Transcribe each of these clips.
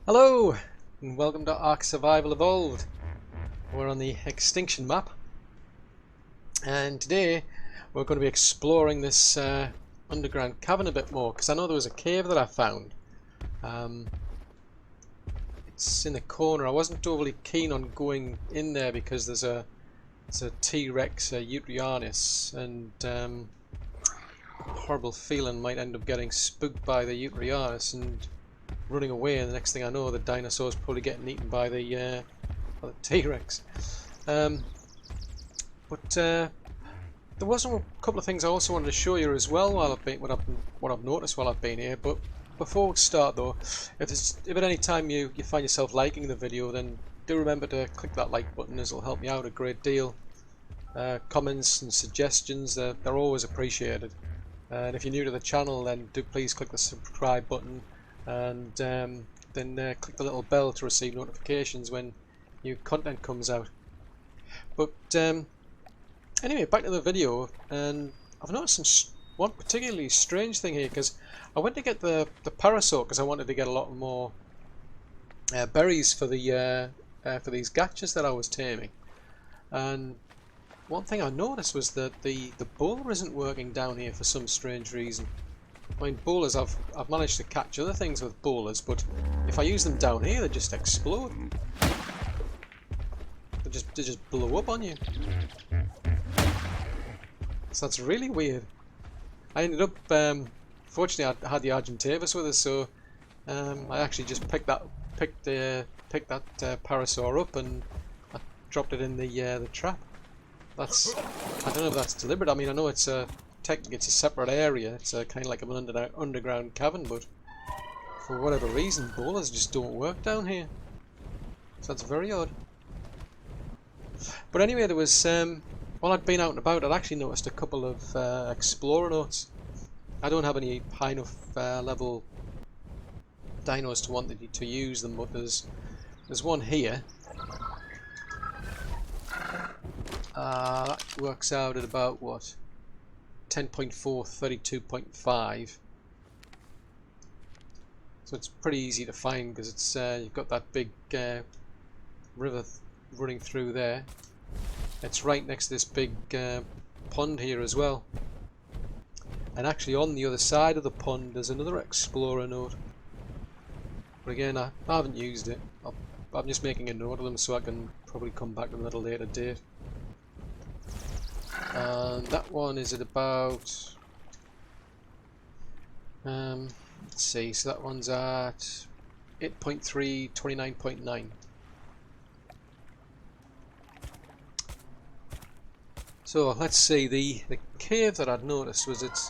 Hello and welcome to ARK Survival Evolved. We're on the Extinction map and today we're going to be exploring this underground cavern a bit more because I know there was a cave that I found. It's in the corner. I wasn't overly keen on going in there because there's a T-Rex, a Euryarnis, and a horrible feeling might end up getting spooked by the Euryarnis and running away, and the next thing I know the dinosaur's probably getting eaten by the T-Rex. But there was a couple of things I also wanted to show you as well while what I've noticed while I've been here. But before we start though, if at any time you find yourself liking the video, then do remember to click that like button, as it'll help me out a great deal. Comments and suggestions, they're always appreciated. And if you're new to the channel, then do please click the subscribe button and then click the little bell to receive notifications when new content comes out. But anyway, back to the video, and I've noticed one particularly strange thing here, because I went to get the parasaur because I wanted to get a lot more berries for the for these gachas that I was taming. And one thing I noticed was that the bowler isn't working down here for some strange reason. I mean, bowlers, I've managed to catch other things with bowlers, but if I use them down here, they just explode. They just blow up on you. So that's really weird. I ended up, fortunately, I had the Argentavis with us, so I actually just picked that parasaur up and I dropped it in the trap. I don't know if that's deliberate. I mean, I know it's technically it's a separate area. It's kind of like an underground cavern, but for whatever reason, bowlers just don't work down here. So that's very odd. But anyway, there was while I'd been out and about, I'd actually noticed a couple of explorer notes. I don't have any high enough level dinos to want to use them, but there's one here. That works out at about what? 10.4, 32.5. So it's pretty easy to find because it's you've got that big river running through there. It's right next to this big pond here as well. And actually on the other side of the pond there's another explorer note. But again, I haven't used it. I'm just making a note of them so I can probably come back to them at a later date. And that one is at about let's see, so that one's at 8.3, 29.9. So let's see, the cave that I'd noticed was at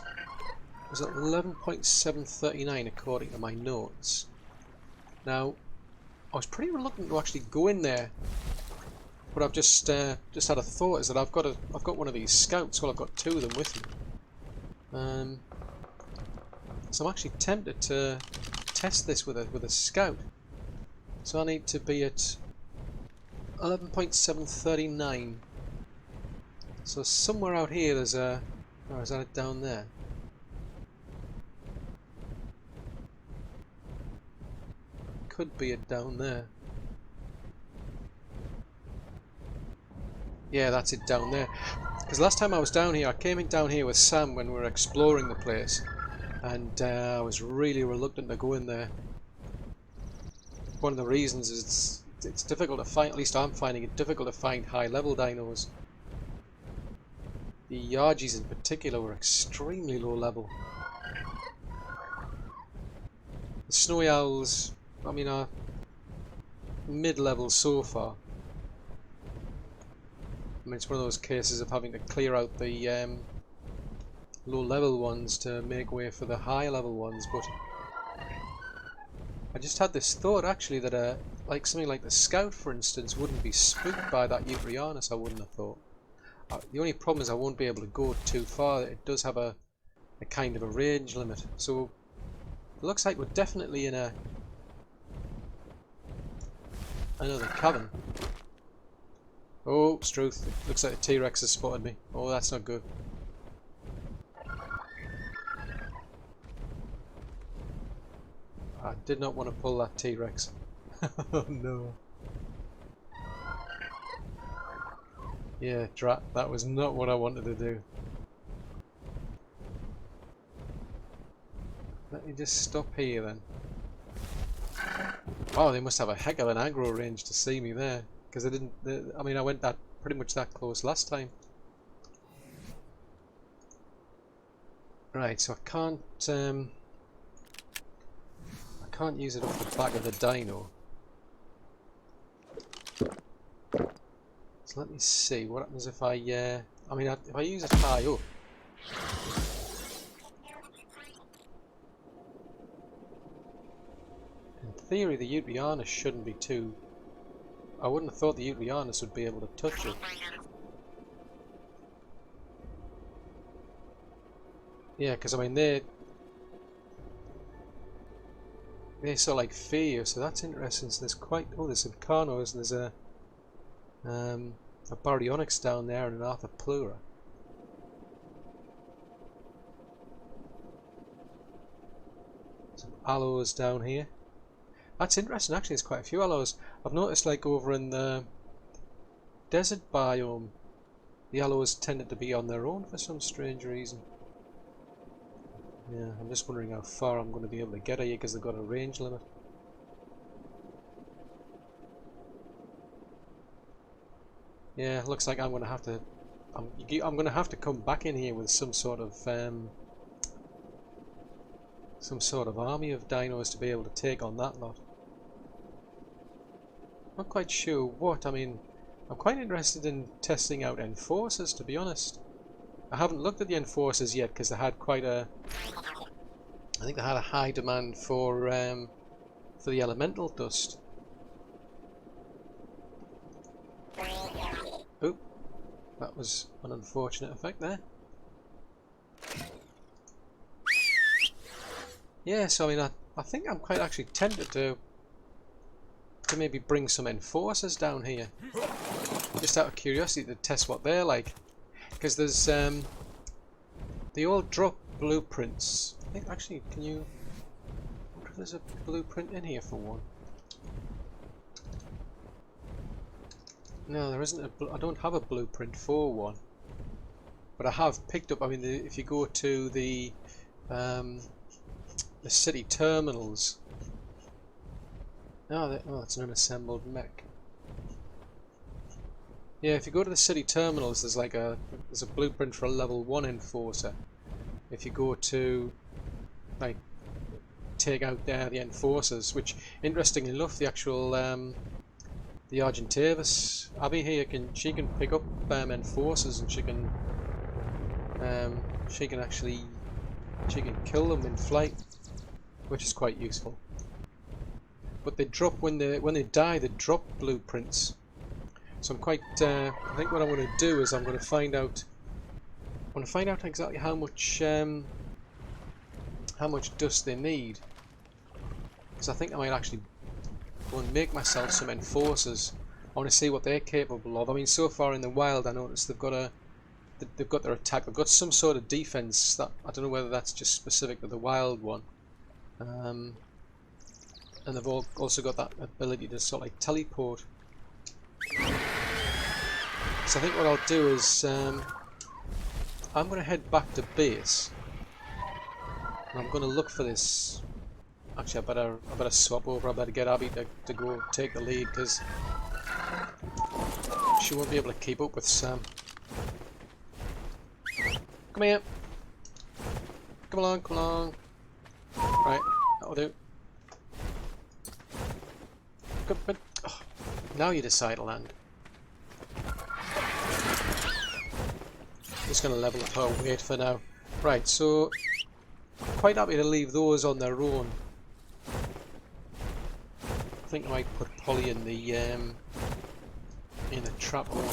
11.739 according to my notes. Now I was pretty reluctant to actually go in there, but I've just had a thought, is that I've got one of these scouts. Well, I've got two of them with me. So I'm actually tempted to test this with a scout. So I need to be at 11.739. So somewhere out here there's a... or is that it down there? Could be it down there. Yeah, that's it down there. Because last time I was down here, I came in down here with Sam when we were exploring the place, and I was really reluctant to go in there. One of the reasons is it's difficult to find, at least I'm finding it difficult to find high level dinos. The Yargies in particular were extremely low level. The Snowy Owls, I mean, are mid-level so far. I mean, it's one of those cases of having to clear out the low level ones to make way for the high level ones, but I just had this thought actually that like something like the Scout for instance wouldn't be spooked by that Euryarnis, I wouldn't have thought. The only problem is I won't be able to go too far. It does have a kind of a range limit, so it looks like we're definitely in another cavern. Oh, Struth. Looks like the T-Rex has spotted me. Oh, that's not good. I did not want to pull that T-Rex. Oh no. Yeah, drat, that was not what I wanted to do. Let me just stop here then. Wow, they must have a heck of an aggro range to see me there. Because I didn't... I mean, I went that pretty much that close last time. Right, so I can't use it off the back of the dino. So let me see what happens if I mean, if I use it high up. In theory, the Utrianus shouldn't be too... I wouldn't have thought the Utrianus would be able to touch it. Yeah, because I mean they're sort of like fear, so that's interesting. So there's quite there's some Carnos, and there's a Baryonyx down there and an Arthur Pleura. Some aloes down here. That's interesting. Actually, there's quite a few aloes. I've noticed, like over in the desert biome, the aloes tended to be on their own for some strange reason. Yeah, I'm just wondering how far I'm going to be able to get here because they've got a range limit. Yeah, looks like I'm going to have to. I'm going to have to come back in here with some sort of army of dinos to be able to take on that lot. Not quite sure what. I mean, I'm quite interested in testing out enforcers, to be honest. I haven't looked at the enforcers yet because they had quite a. I think they had a high demand for the elemental dust. Oop, that was an unfortunate effect there. Yeah, so I mean, I think I'm quite actually tempted to maybe bring some enforcers down here, just out of curiosity to test what they're like. Because there's they all drop blueprints. I think actually, can you? I wonder if there's a blueprint in here for one. No, there isn't. I don't have a blueprint for one, but I have picked up. I mean, if you go to the city terminals. No, oh, it's an unassembled mech. Yeah, if you go to the city terminals, there's like there's a blueprint for a level 1 enforcer. If you go to like take out the enforcers, which interestingly enough, the actual the Argentavis Abby here she can pick up enforcers, and she can kill them in flight, which is quite useful. But they drop when they die. They drop blueprints. So I'm quite. I think what I'm going to do is I'm going to find out. I want to find out exactly how much dust they need. Because I think I might actually go and make myself some enforcers. I want to see what they're capable of. I mean, so far in the wild, I noticed they've got their attack. They've got some sort of defense that I don't know whether that's just specific to the wild one. And they've also got that ability to sort of like teleport. So I think what I'll do is I'm going to head back to base. And I'm going to look for this. Actually, I better swap over. I better get Abby to go take the lead, because she won't be able to keep up with Sam. Come here. Come along, come along. Right, that'll do. Come, oh, now you decide to land. Just going to level up her weight for now. Right, so I'm quite happy to leave those on their own. I think I might put Polly in the trap one.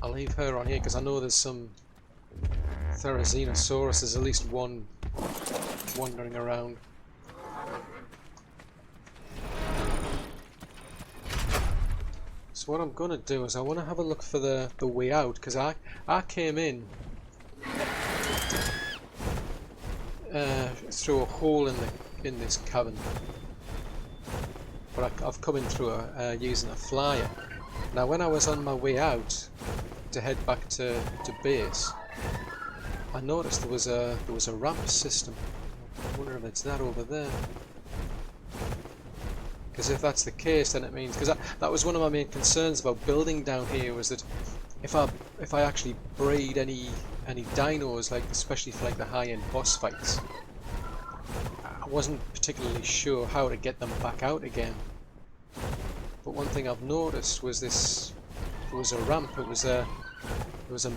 I'll leave her on here because I know there's some Therizinosaurus. There's at least one wandering around. So what I'm gonna do is I want to have a look for the way out, because I came in through a hole in this cavern, but I've come in through using a flyer. Now, when I was on my way out to head back to base, I noticed there was a ramp system. I wonder if it's that over there. Because if that's the case, then it means, because that was one of my main concerns about building down here, was that if I actually breed any dinos, like especially for like the high-end boss fights, I wasn't particularly sure how to get them back out again. But one thing I've noticed was there was a ramp. It was a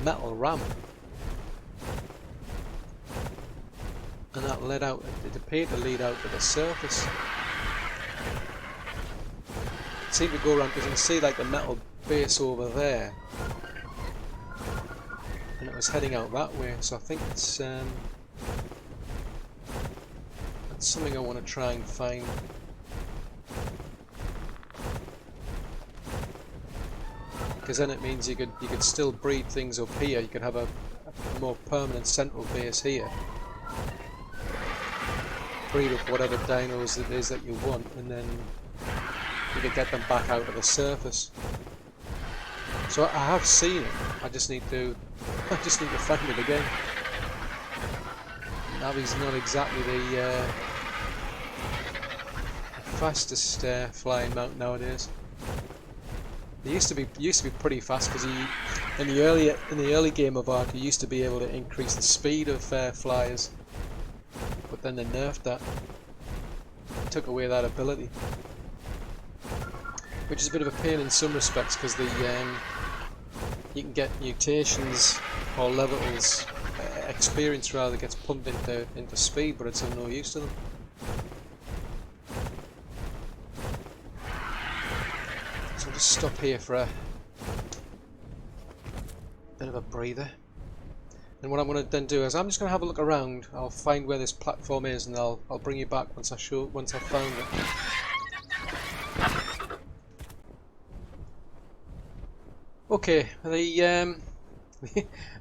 metal ramp, and that led out. It appeared to lead out to the surface. It seemed to go around, because you can see like the metal base over there, and it was heading out that way. So I think it's that's something I want to try and find. Because then it means you could still breed things up here. You could have a more permanent central base here. Breed up whatever dinos it is that you want, and then you could get them back out of the surface. So I have seen it. I just need to find it again. Navi's not exactly the fastest flying mount nowadays. It used to be pretty fast, because in the early game of ARK, you used to be able to increase the speed of flyers, but then they nerfed that, took away that ability, which is a bit of a pain in some respects, because you can get mutations or levels, experience rather, gets pumped into speed, but it's of no use to them. So I'll just stop here for a bit of a breather. And what I'm going to then do is I'm just going to have a look around. I'll find where this platform is, and I'll bring you back once I've found it. Okay, the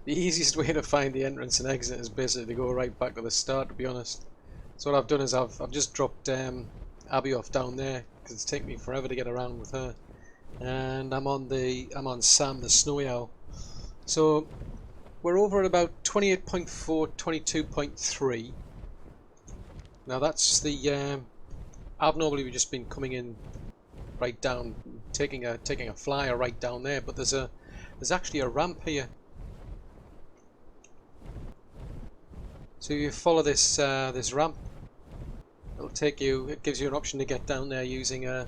easiest way to find the entrance and exit is basically to go right back to the start, to be honest. So what I've done is I've just dropped Abby off down there, because it's taken me forever to get around with her. And I'm on Sam the Snowy Owl. So we're over at about 28.4, 22.3. Now that's the I've normally just been coming in right down, taking a flyer right down there, but there's actually a ramp here. So if you follow this this ramp, it'll take you. It gives you an option to get down there using on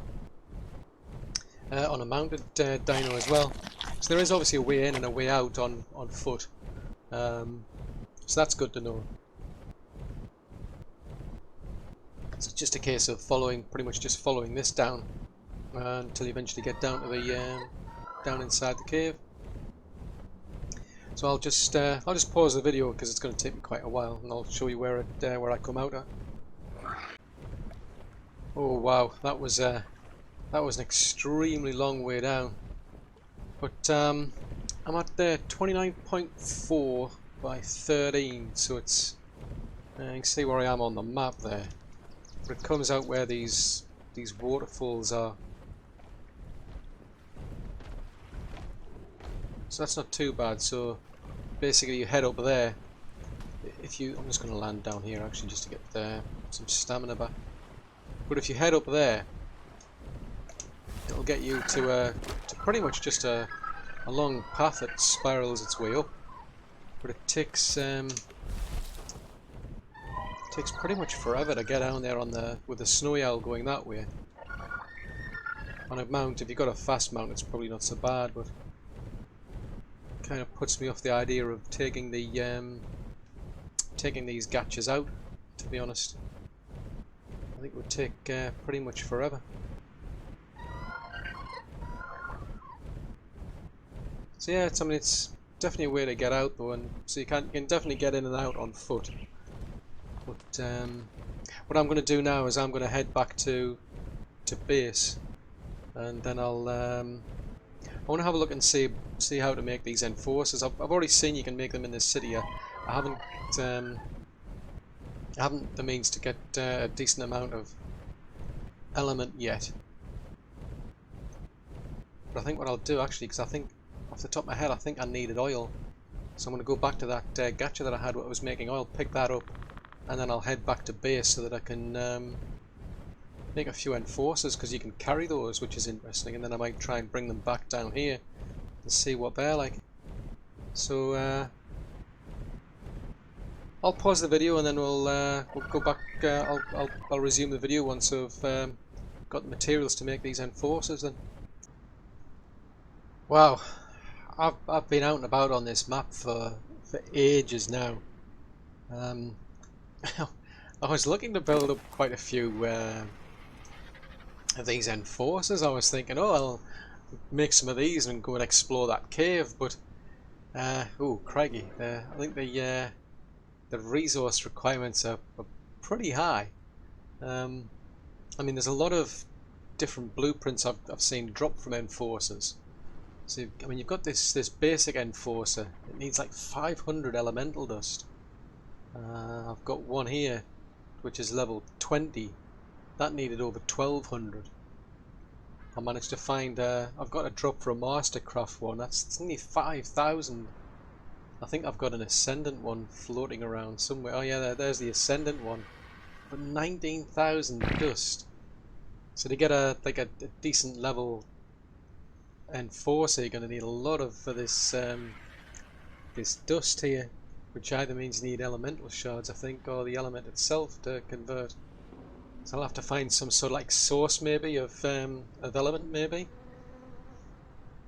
a mounted dino as well. So there is obviously a way in and a way out on foot. So that's good to know. It's just a case of pretty much just following this down until you eventually get down to the down inside the cave. So I'll just pause the video, because it's going to take me quite a while, and I'll show you where I come out at. Oh wow, that was an extremely long way down. But I'm at 29.4 by 13, so it's you can see where I am on the map there. But it comes out where these waterfalls are. So that's not too bad. So basically you head up there. I'm just going to land down here actually, just to get some stamina back. But if you head up there, it'll get you to pretty much just a long path that spirals its way up. But it takes pretty much forever to get down there with the Snowy Owl going that way. On a mount, if you've got a fast mount, it's probably not so bad, but it kind of puts me off the idea of taking these gatches out, to be honest. I think it would take pretty much forever. So yeah, it's definitely a way to get out though, and so you can definitely get in and out on foot. But what I'm going to do now is I'm going to head back to base, and then I want to have a look and see how to make these enforcers. I've already seen you can make them in this city. I haven't I haven't the means to get a decent amount of element yet. But I think what I'll do actually, because I think off the top of my head I think I needed oil, so I'm going to go back to that gacha that I had where I was making oil, pick that up, and then I'll head back to base so that I can make a few enforcers, because you can carry those, which is interesting, and then I might try and bring them back down here and see what they're like. So I'll pause the video and then we'll go back. I'll resume the video once I've got the materials to make these enforcers. Then. Wow, I've been out and about on this map for ages now. I was looking to build up quite a few of these enforcers. I was thinking, oh, I'll make some of these and go and explore that cave, but oh crikey, I think the resource requirements are pretty high. I mean, there's a lot of different blueprints I've seen drop from enforcers. So I mean, you've got this basic enforcer. It needs like 500 elemental dust. I've got one here which is level 20. That needed over 1200. I managed to find I've got a drop for a mastercraft one. It's only 5000. I think I've got an ascendant one floating around somewhere. Oh yeah, there's the ascendant one. But 19,000 dust. So to get a decent level enforcer, you're going to need a lot of this this dust here, which either means you need elemental shards, I think, or the element itself to convert. So I'll have to find some sort of like source maybe of element maybe.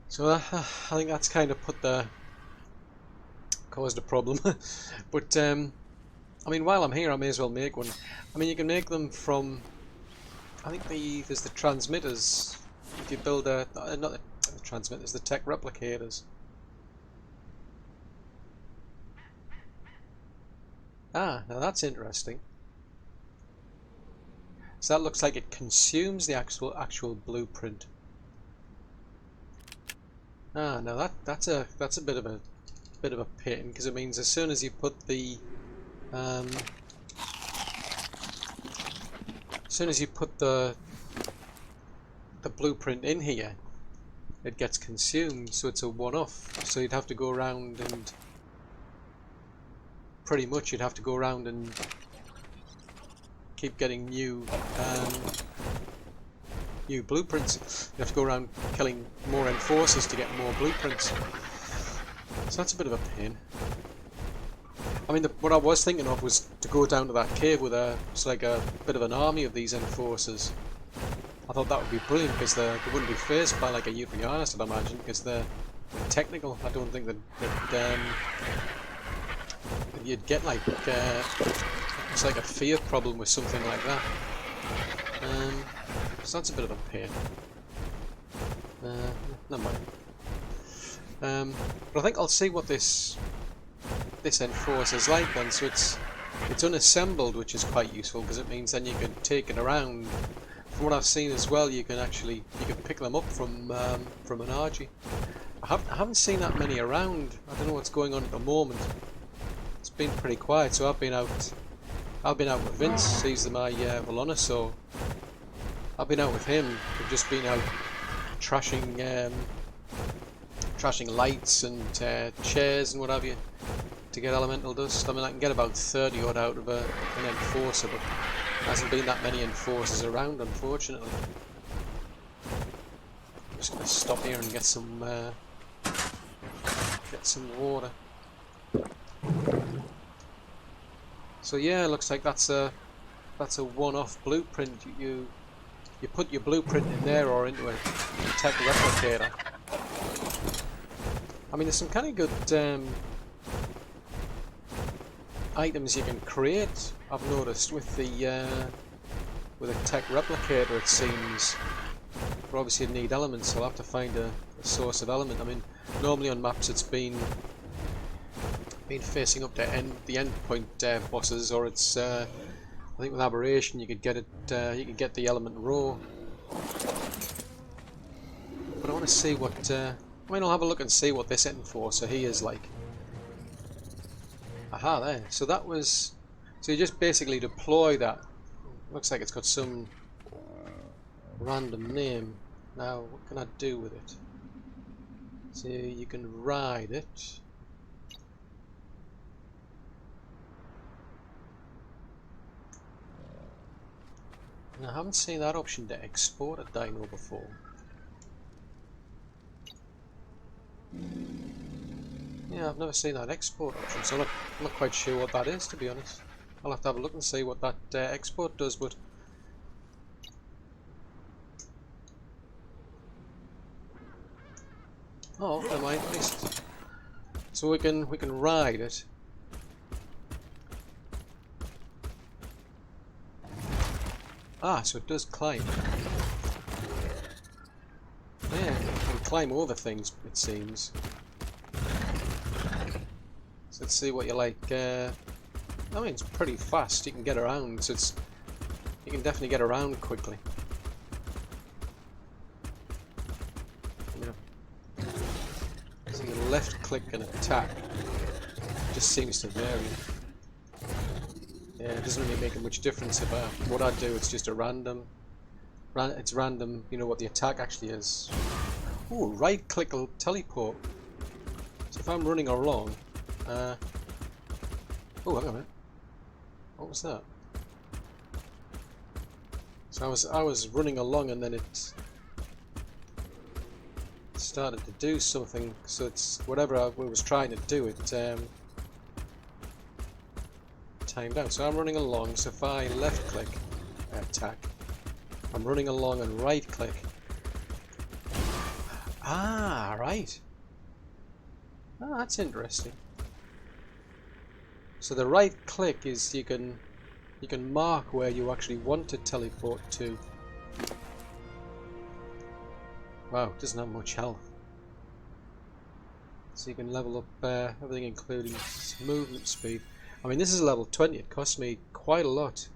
So I think that's kind of caused a problem. But I mean, while I'm here, I may as well make one. I mean, you can make them from, I think there's the transmitters. If you build not the transmitters, the tech replicators. Ah, now that's interesting. So that looks like it consumes the actual blueprint. Ah, now that's a bit of a pain, because it means as soon as you put the blueprint in here, it gets consumed, so it's a one-off. So you'd have to go around and pretty much keep getting new blueprints. You have to go around killing more enforcers to get more blueprints. So that's a bit of a pain. I mean, what I was thinking of was to go down to that cave with a bit of an army of these enforcers. I thought that would be brilliant, because they wouldn't be faced by like a Euphorianus, I'd imagine, because they're technical. I don't think that you'd get like it's like a fear problem with something like that. So that's a bit of a pain. Never mind. But I think I'll see what this enforcer's like then. So it's unassembled, which is quite useful, because it means then you can take it around. From what I've seen as well, you can pick them up from an RG. I haven't seen that many around. I don't know what's going on at the moment. It's been pretty quiet, so I've been out with Vince. He's my Volona, so I've been out with him. We've just been out trashing lights and chairs and what have you to get elemental dust. I mean, I can get about 30 odd out of an enforcer, but there hasn't been that many enforcers around, unfortunately. I'm just going to stop here and get some water. So yeah, it looks like that's a one-off blueprint. You put your blueprint in there or into a tech replicator. I mean, there's some kind of good items you can create, I've noticed, with a tech replicator, it seems. But obviously you need elements, so I'll have to find a source of element. I mean, normally on maps it's been facing up to the endpoint bosses, or it's I think with Aberration you could get it. You could get the element raw. But I want to see what. I mean, I'll have a look and see what this enforcer he is like. Aha, there. So So you just basically deploy that. Looks like it's got some random name. Now, what can I do with it? So you can ride it. And I haven't seen that option to export a dino before. Yeah, I've never seen that export option, so I'm not quite sure what that is, to be honest. I'll have to have a look and see what that export does, but... Oh, never mind, at least. So we can ride it. Ah, so it does climb. Yeah, it can climb over things, it seems. So let's see what you like. I mean, it's pretty fast. You can get around, so you can definitely get around quickly. Yeah. So you left click and attack. It just seems to vary. Yeah, it doesn't really make much difference about what I do. It's just a random. It's random. You know what the attack actually is. Ooh, right click will teleport. So if I'm running along. Oh, hang on a minute. What was that? So I was running along and then it started to do something. So it's whatever I was trying to do. It timed out. So I'm running along. So if I left click attack, I'm running along and right click. Ah, right. Ah, that's interesting. So the right click is you can mark where you actually want to teleport to. Wow, it doesn't have much health. So you can level up everything including movement speed. I mean, this is level 20. It cost me quite a lot.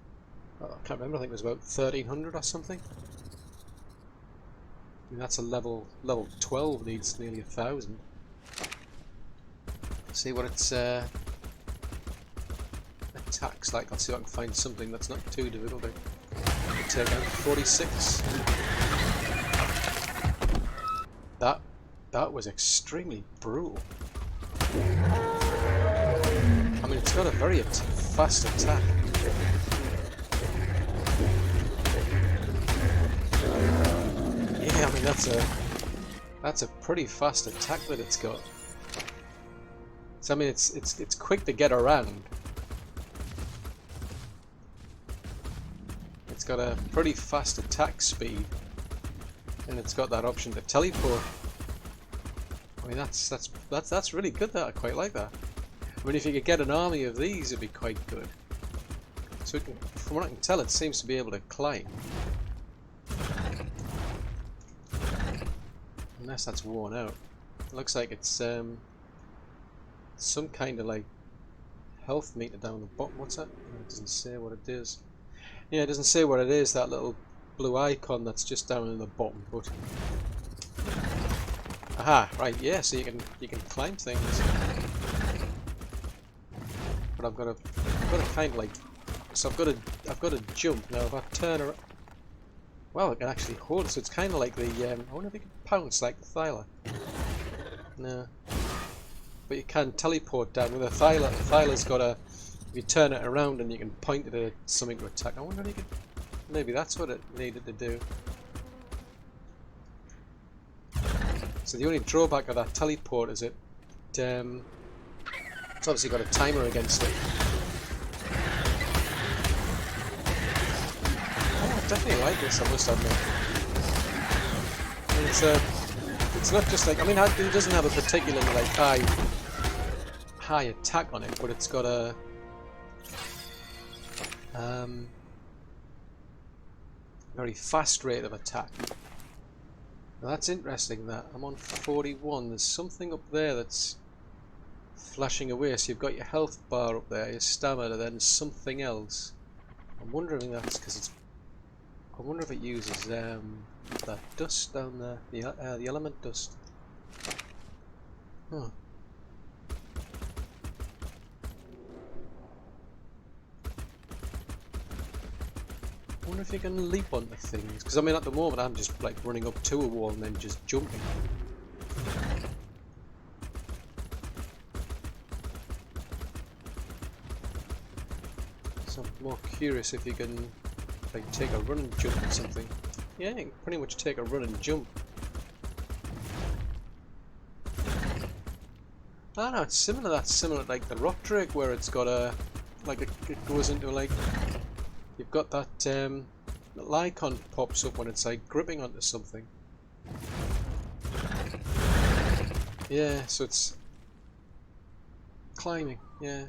Oh, I can't remember. I think it was about 1300 or something. I mean, that's a level 12 needs nearly 1,000. See what it's attacks like. I'll see if I can find something that's not too difficult. Take out 46. That was extremely brutal. I mean, it's got a very fast attack. Yeah, I mean that's a pretty fast attack that it's got. So I mean, it's quick to get around. It's got a pretty fast attack speed, and it's got that option to teleport. I mean, that's really good. That I quite like that. I mean, if you could get an army of these, it'd be quite good. So it can, from what I can tell, it seems to be able to climb. Unless that's worn out. It looks like it's some kind of like health meter down the bottom. What's that? It doesn't say what it is. Yeah, it doesn't say what it is, that little blue icon that's just down in the bottom, but... Aha, right, yeah, so you can climb things. But I've got to kind of like... So I've got to jump. Now if I turn around... Well, I can actually hold it, so it's kind of like the... I wonder if you can pounce like the Thyla. No. But you can teleport down with a Thyla. The Thyla's got a... You turn it around and you can point it at something to attack. I wonder if you could... Maybe that's what it needed to do. So the only drawback of that teleport is it's obviously got a timer against it. Oh, I definitely like this, I must admit. And it's not just like... I mean, it doesn't have a particularly like high attack on it, but it's got a... very fast rate of attack. Now that's interesting that I'm on 41. There's something up there that's flashing away. So you've got your health bar up there, your stamina, then something else. I'm wondering that's because it's... I wonder if it uses that dust down there, the element dust. Huh. I wonder if you can leap onto things, because I mean at the moment I'm just like running up to a wall and then just jumping. So I'm more curious if you can like take a run and jump at something. Yeah, you can pretty much take a run and jump. I don't know, it's similar. That's similar like the rock drake, where it's got a like it goes into like you've got that little icon pops up when it's like gripping onto something. Yeah, so it's climbing. Yeah.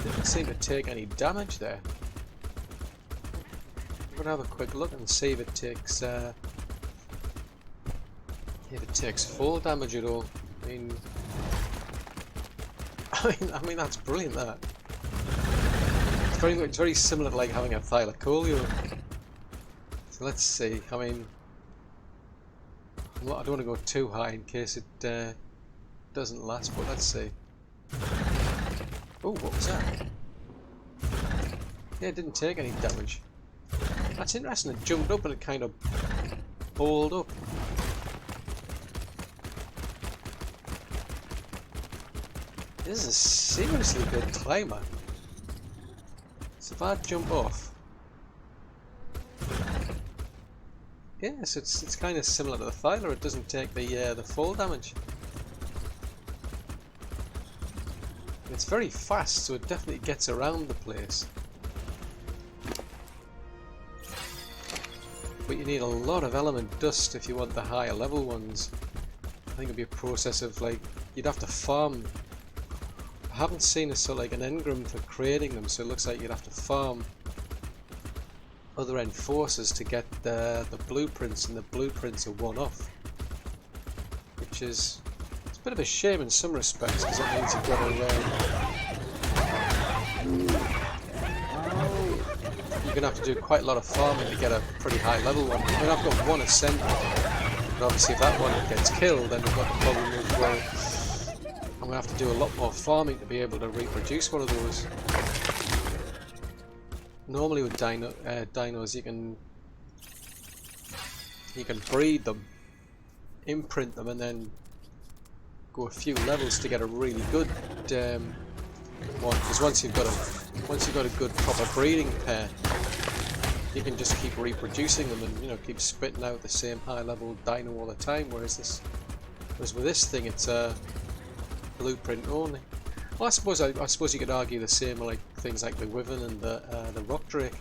Didn't seem to take any damage there. I'm gonna have a quick look and see if it takes full damage at all. I mean that's brilliant. That it's very similar to like having a thylacoleo. So let's see. I mean, I don't want to go too high in case it doesn't last. But let's see. Oh, what was that? Yeah, it didn't take any damage. That's interesting. It jumped up and it kind of balled up. This is a seriously good climber. So if I jump off, yes, it's kind of similar to the Thyla. It doesn't take the fall damage. It's very fast, so it definitely gets around the place. But you need a lot of element dust if you want the higher level ones. I think it'd be a process of like you'd have to farm. I haven't seen a sort of like an engram for creating them, so it looks like you'd have to farm other enforcers to get the blueprints, and the blueprints are one-off, which is it's a bit of a shame in some respects because it means you've got to you're gonna have to do quite a lot of farming to get a pretty high level one. I mean, I've got one ascent, but obviously if that one gets killed, then we've got the problem of well, I'm gonna have to do a lot more farming to be able to reproduce one of those. Normally with dinos you can breed them, imprint them, and then go a few levels to get a really good one. Because once you've got a good proper breeding pair, you can just keep reproducing them and keep spitting out the same high level dino all the time. Whereas with this thing, it's a blueprint only. Well, I suppose you could argue the same like things like the Wyvern and the rock drake.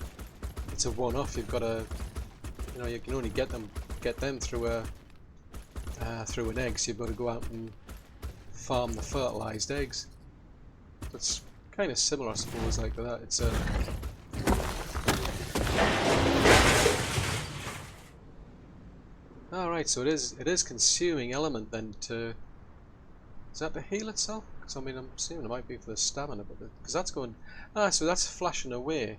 It's a one-off. You've got to, you can only get them through an egg. So you've got to go out and farm the fertilized eggs. It's kind of similar, I suppose, like that. It's a alright, so it is consuming element then to. Is that to heal itself? Because I mean, I'm assuming it might be for the stamina, but because that's going. So that's flashing away.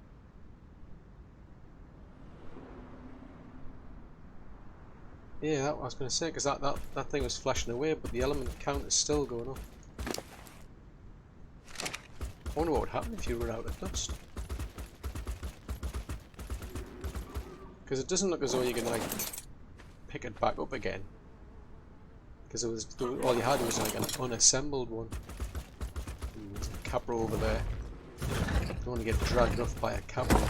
Yeah, that I was going to say, because that thing was flashing away, but the element count is still going up. I wonder what would happen if you were out of dust. Because it doesn't look as though you can like pick it back up again. Because all you had was like an unassembled one. There's a capra over there. You don't want to get dragged off by a capra.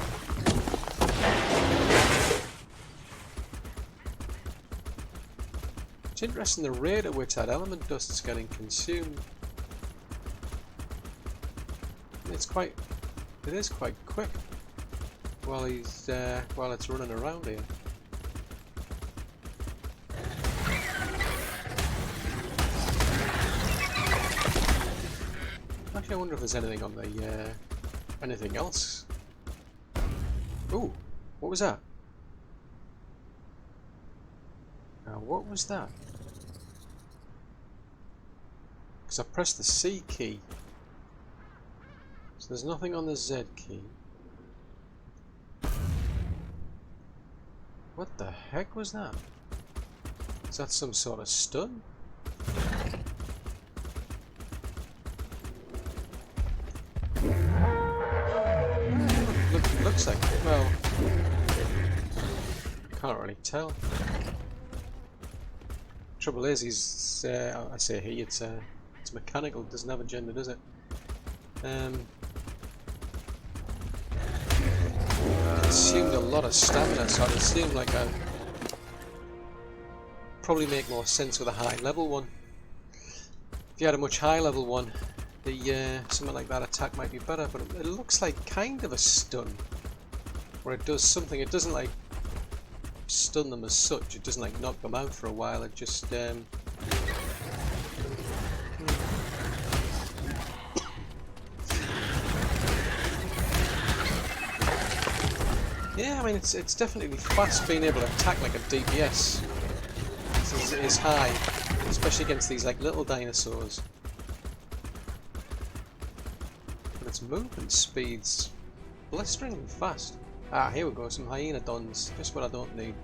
It's interesting the rate at which that element dust is getting consumed. It is quite quick while it's running around here. Actually, I wonder if there's anything on the anything else. Ooh, what was that? Now, what was that? Because I pressed the C key. So there's nothing on the Z key. What the heck was that? Is that some sort of stun? looks like. Well, can't really tell. Trouble is, he's. I say he. It's mechanical. It doesn't have a gender, does it? Consumed a lot of stamina, so I'd assume like a. Probably make more sense with a high level one. If you had a much high level one, the something like that attack might be better. But it looks like kind of a stun, where it does something. It doesn't like stun them as such. It doesn't like knock them out for a while. It just yeah, I mean it's definitely fast being able to attack like a DPS. It's high, especially against these like little dinosaurs. But its movement speed's blisteringly fast. Ah, here we go, some hyenodons. Just what I don't need.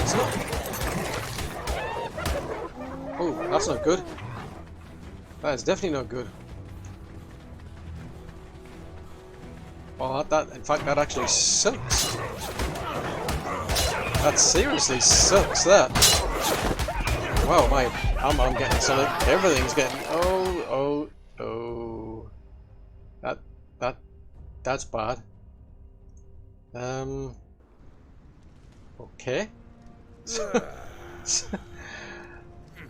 It's not. Oh, that's not good. That is definitely not good. Oh, that in fact, that actually sucks. That seriously sucks, that. Wow, I'm getting something. Everything's getting. Oh. That's bad. Okay.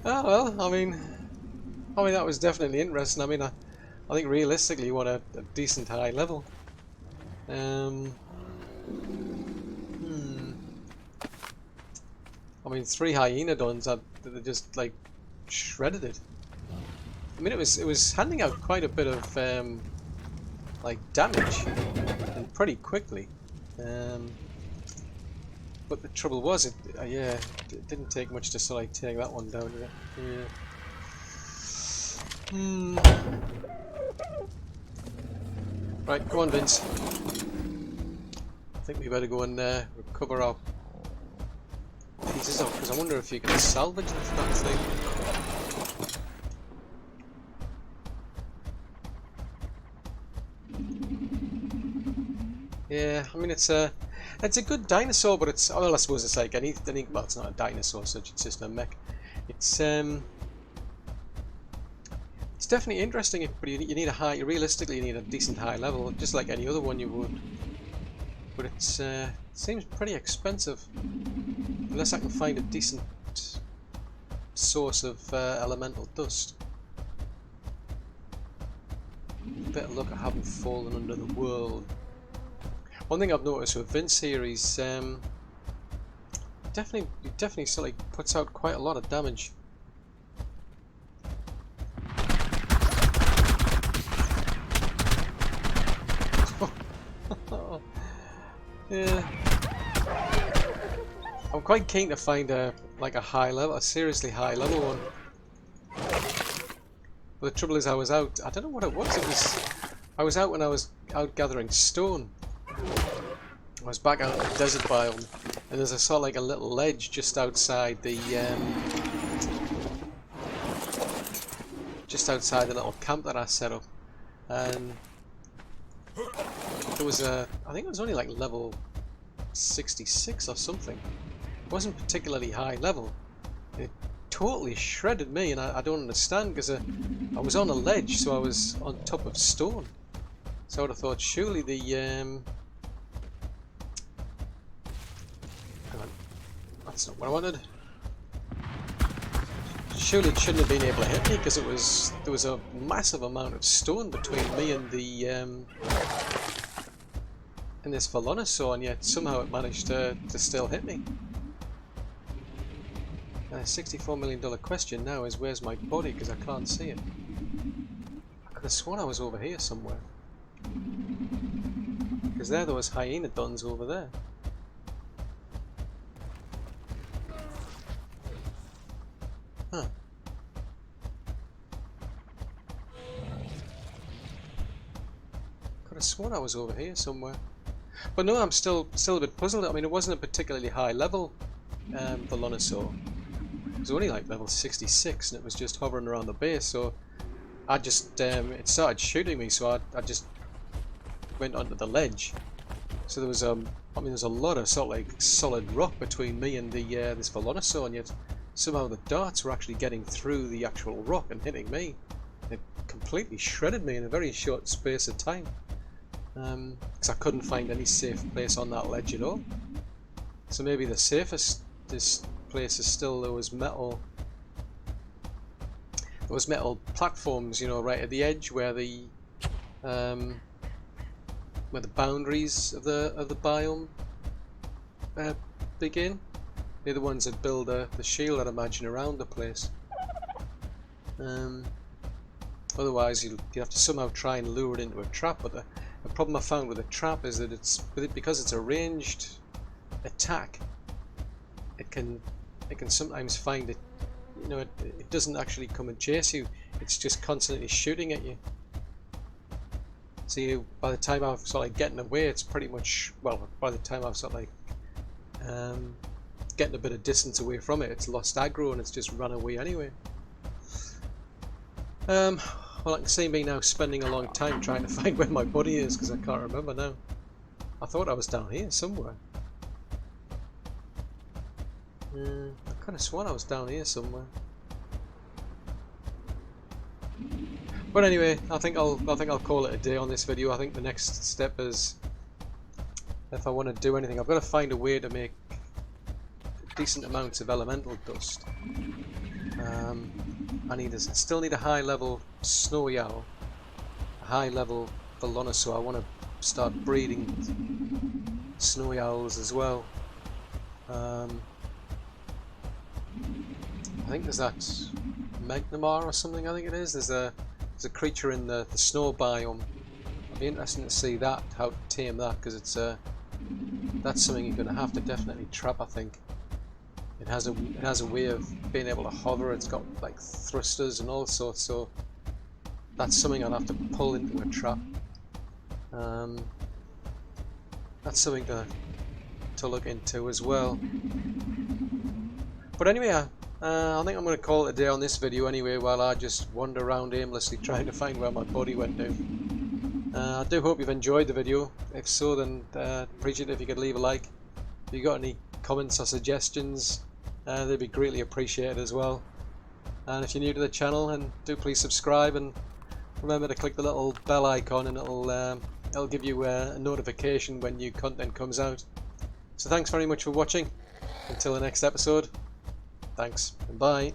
Oh well, I mean that was definitely interesting. I mean, I think realistically you want a decent high level. I mean, 3 hyenodons, they're just like shredded it. I mean, it was handing out quite a bit of like damage, and pretty quickly. But the trouble was, it didn't take much to sort of like take that one down, did it? Yeah. Right, go on, Vince. I think we better go and recover our pieces up, because I wonder if you can salvage that thing. Yeah, I mean it's a good dinosaur, but well, I suppose it's like anything. Well, it's not a dinosaur, so it's just a mech. It's definitely interesting, but you need a high. Realistically, you need a decent high level, just like any other one you would. But it seems pretty expensive, unless I can find a decent source of elemental dust. Better luck I haven't fallen under the world. One thing I've noticed with Vince here, he definitely sort of like puts out quite a lot of damage. Yeah, I'm quite keen to find a high level, a seriously high level one. But the trouble is, I was out. I don't know what it was. I was out when I was out gathering stone. I was back out in the desert biome, and there's a sort of like a little ledge just outside the little camp that I set up, and there was I think it was only like level 66 or something. It wasn't particularly high level. It totally shredded me, and I don't understand, because I was on a ledge, so I was on top of stone. So I would have thought surely the hang on, that's not what I wanted. Surely it shouldn't have been able to hit me, because there was a massive amount of stone between me and the and this Velonosaur, and yet somehow it managed to still hit me. And a $64 million question now is, where's my body, because I can't see it. I could have sworn I was over here somewhere, because there was hyenodons over there. Huh. Could have sworn I was over here somewhere. But no, I'm still a bit puzzled. I mean, it wasn't a particularly high level Velonosaur. It was only like level 66, and it was just hovering around the base, so I just it started shooting me, so I just went onto the ledge. So there was I mean, there's a lot of sort of like solid rock between me and the this Volanosaur, and yet somehow the darts were actually getting through the actual rock and hitting me. It completely shredded me in a very short space of time, because I couldn't find any safe place on that ledge at all. So maybe the safest place is still those metal platforms, you know, right at the edge where the boundaries of the biome begin. They're the ones that build the shield, I'd imagine, around the place. Otherwise, you'd have to somehow try and lure it into a trap. But the problem I found with a trap is that because it's a ranged attack, it can sometimes find it. You know, it doesn't actually come and chase you. It's just constantly shooting at you. So by the time I've sort of like getting away, it's pretty much, well, by the time I've sort of like getting a bit of distance away from it, it's lost aggro and it's just run away anyway. Well, I can see me now spending a long time trying to find where my buddy is, because I can't remember now. I thought I was down here somewhere. I kind of sworn I was down here somewhere. But anyway, I think I'll call it a day on this video. I think the next step is, if I want to do anything, I've got to find a way to make decent amounts of elemental dust. I still need a high level snowy owl, a high level Volanosaur. I want to start breeding snowy owls as well. I think there's that Magnamar or something, I think it is. There's a creature in the snow biome. It'd be interesting to see that, how to tame that, because it's that's something you're going to have to definitely trap, I think. It has a way of being able to hover. It's got like thrusters and all sorts, so that's something I'll have to pull into a trap. That's something to look into as well. But anyway, I think I'm going to call it a day on this video anyway, while I just wander around aimlessly trying to find where my body went down. I do hope you've enjoyed the video. If so, then appreciate it if you could leave a like. If you got any comments or suggestions, they'd be greatly appreciated as well. And if you're new to the channel, then do please subscribe, and remember to click the little bell icon, and it'll give you a notification when new content comes out. So thanks very much for watching. Until the next episode, thanks and bye.